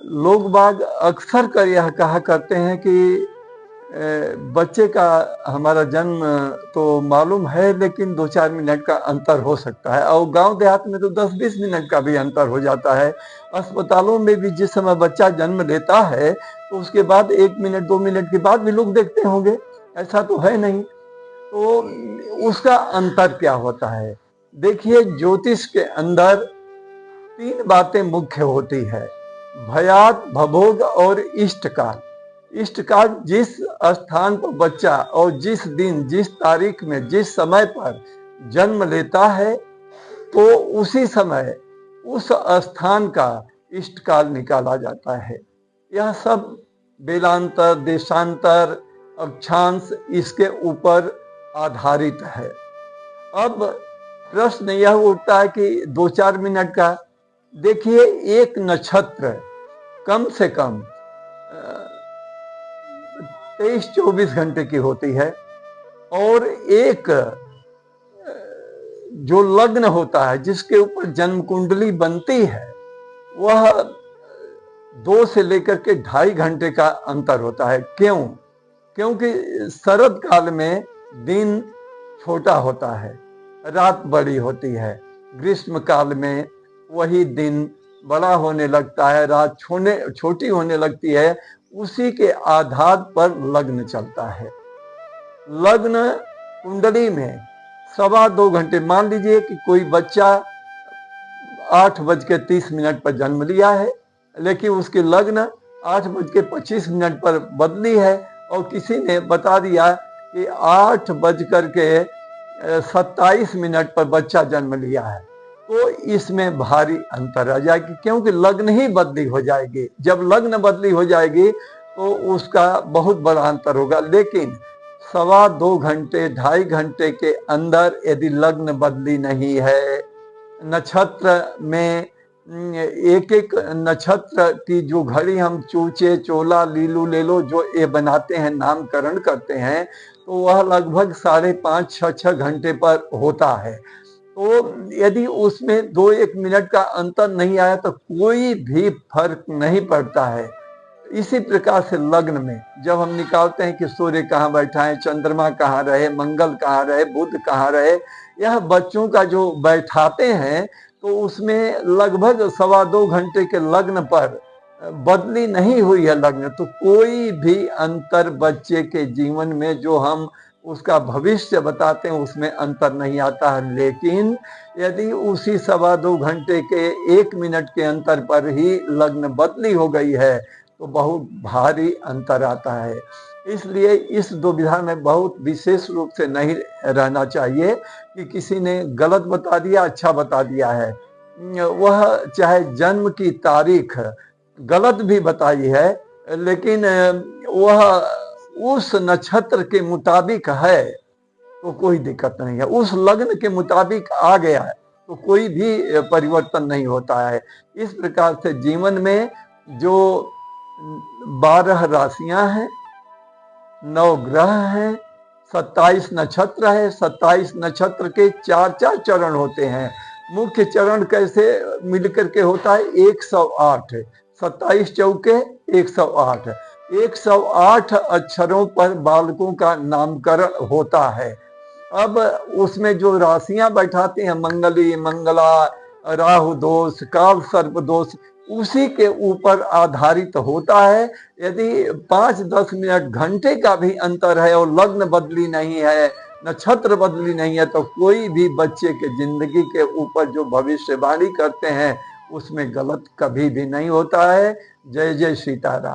लोग बाग अक्सर कर यह कहा करते हैं कि बच्चे का हमारा जन्म तो मालूम है, लेकिन 2-4 मिनट का अंतर हो सकता है, और गांव देहात में तो 10-20 मिनट का भी अंतर हो जाता है। अस्पतालों में भी जिस समय बच्चा जन्म लेता है तो उसके बाद 1 मिनट 2 मिनट के बाद भी लोग देखते होंगे, ऐसा तो है नहीं। तो उसका अंतर क्या होता है? देखिए, ज्योतिष के अंदर 3 बातें मुख्य होती है: भयात, भभोग और इष्टकाल। इष्टकाल जिस स्थान पर बच्चा और जिस दिन, जिस तारीख में, जिस समय पर जन्म लेता है, तो उसी समय उस स्थान का इष्टकाल निकाला जाता है। यह सब बेलांतर, देशांतर, अक्षांश इसके ऊपर आधारित है। अब प्रश्न यह उठता है कि 2-4 मिनट का, देखिए, एक नक्षत्र कम से कम 23-24 घंटे की होती है, और एक जो लग्न होता है जिसके ऊपर जन्म कुंडली बनती है, वह 2 से लेकर के 2.5 घंटे का अंतर होता है। क्यों? क्योंकि शरद काल में दिन छोटा होता है, रात बड़ी होती है। ग्रीष्म काल में वही दिन बड़ा होने लगता है, रात छोटी होने लगती है। उसी के आधार पर लग्न चलता है। लग्न कुंडली में 2.25 घंटे, मान लीजिए कि कोई बच्चा 8:30 पर जन्म लिया है, लेकिन उसकी लग्न 8:25 पर बदली है, और किसी ने बता दिया कि 8:27 पर बच्चा जन्म लिया है, तो इसमें भारी अंतर आ जाएगी, क्योंकि लग्न ही बदली हो जाएगी। जब लग्न बदली हो जाएगी तो उसका बहुत बड़ा अंतर होगा। लेकिन 2.25 घंटे, 2.5 घंटे के अंदर यदि लग्न बदली नहीं है, नक्षत्र में एक एक नक्षत्र की जो घड़ी हम चूचे, चोला, लीलू, लेलो जो ये बनाते हैं, नामकरण करते हैं, तो वह लगभग 5.5-6 घंटे पर होता है। तो यदि उसमें 2-1 मिनट का अंतर नहीं आया तो कोई भी फर्क नहीं पड़ता है। इसी प्रकार से लग्न में जब हम निकालते हैं कि सूर्य कहाँ बैठा है, चंद्रमा कहाँ रहे, मंगल कहाँ रहे, बुध कहाँ रहे, यह बच्चों का जो बैठाते हैं, तो उसमें लगभग 2.25 घंटे के लग्न पर बदली नहीं हुई है लग्न, तो कोई भी अंतर बच्चे के जीवन में जो हम उसका भविष्य बताते हैं उसमें अंतर नहीं आता है। लेकिन यदि उसी 2.25 घंटे के 1 मिनट के अंतर पर ही लग्न बदली हो गई है तो बहुत भारी अंतर आता है। इसलिए इस दुविधा में बहुत विशेष रूप से नहीं रहना चाहिए कि किसी ने गलत बता दिया, अच्छा बता दिया है। वह चाहे जन्म की तारीख गलत भी बताई है, लेकिन वह उस नक्षत्र के मुताबिक है तो कोई दिक्कत नहीं है। उस लग्न के मुताबिक आ गया है तो कोई भी परिवर्तन नहीं होता है। इस प्रकार से जीवन में जो 12 राशियां हैं, 9 ग्रह हैं, 27 नक्षत्र है, 27 नक्षत्र के 4-4 चरण होते हैं। मुख्य चरण कैसे मिलकर के होता है? 108, 27 चौके 108, 108 अक्षरों पर बालकों का नामकरण होता है। अब उसमें जो राशियां बैठाते हैं, मंगली, मंगला, राहु दोष, काल सर्प दोष, उसी के ऊपर आधारित होता है। यदि 5-10 मिनट, घंटे का भी अंतर है और लग्न बदली नहीं है, नक्षत्र बदली नहीं है, तो कोई भी बच्चे के जिंदगी के ऊपर जो भविष्यवाणी करते हैं उसमें गलत कभी भी नहीं होता है। जय जय सीताराम।